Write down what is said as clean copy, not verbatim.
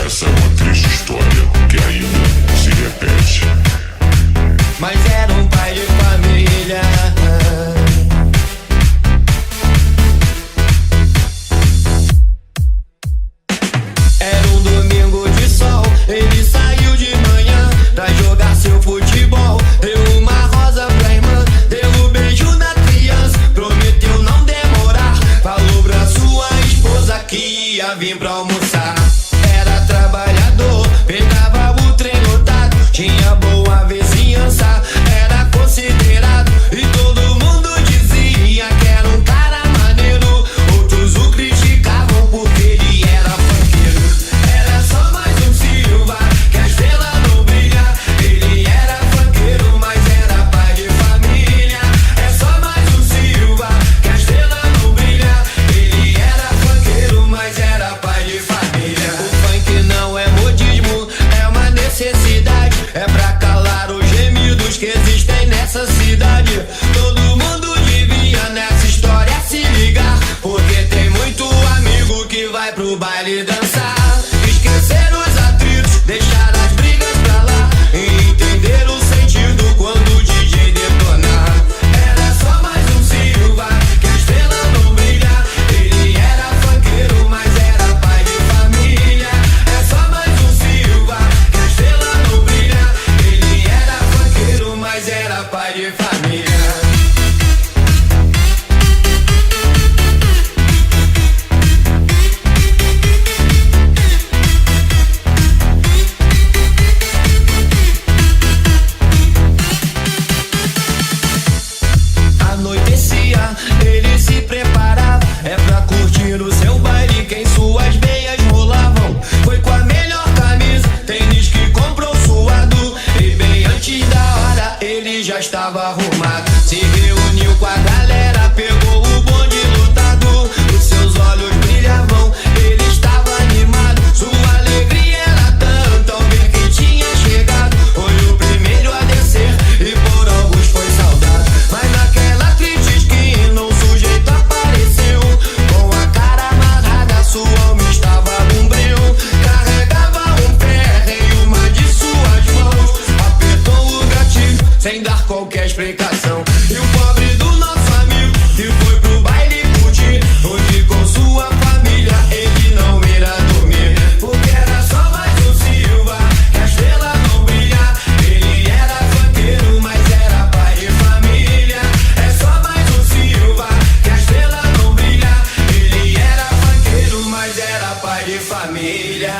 Essa é uma triste história que ainda se repete. Mas era um pai de família. Era um domingo de sol, ele saiu de manhã pra jogar seu futebol. Deu uma rosa pra irmã, deu o beijo na criança, prometeu não demorar. Falou pra sua esposa que ia vir pra almoçar. Era trabalhador, pegava o trem lotado, tinha boa vizinhança, era considerado e todo mundo dizia que era um cara maneiro. Outros o criticavam porque ele era funkeiro. Era só mais um Silva, que a estrela não brilha. Ele era funkeiro, mas era pai de família. É só mais um Silva, que a estrela não brilha. Ele era funkeiro, mas era pai de família. O funk não é modismo, é uma necessidade. É pra calar os gemidos que existem nessa cidade. Todo mundo devia nessa história se ligar, porque tem muito amigo que vai pro baile dançar. Esquecer os atritos, deixar as brigas pra lá e entender o sentido quando o DJ detonar. Era só mais um Silva, que a estrela não brilha. Ele era funkeiro, mas era pai de família. É só mais um Silva, que a estrela não brilha. Ele era funkeiro, mas era pai de família. Anoitecia, ele se preparava, é pra curtir o seu baile que em suas veias rolavam. Foi com a melhor camisa, tênis que comprou suado, e bem antes da hora ele já estava arrumado. Se reuniu com a galera, pegou o bonde lotado, os seus olhos brilhavam, ele estava animado. Sua alegria era tanta ao ver que tinha chegado. Foi o primeiro a descer e por alguns foi saudado. Mas naquela triste esquina um sujeito apareceu, com a cara amarrada, sua alma estava num breu. Carregava um ferro em uma de suas mãos, apertou o gatilho sem dar qualquer explicação. E o pobre do nosso amigo que foi pro baile curtir, onde com sua família ele não irá dormir. Porque era só mais um Silva, que a estrela não brilha. Ele era funkeiro, mas era pai de família. É só mais um Silva, que a estrela não brilha. Ele era funkeiro, mas era pai de família.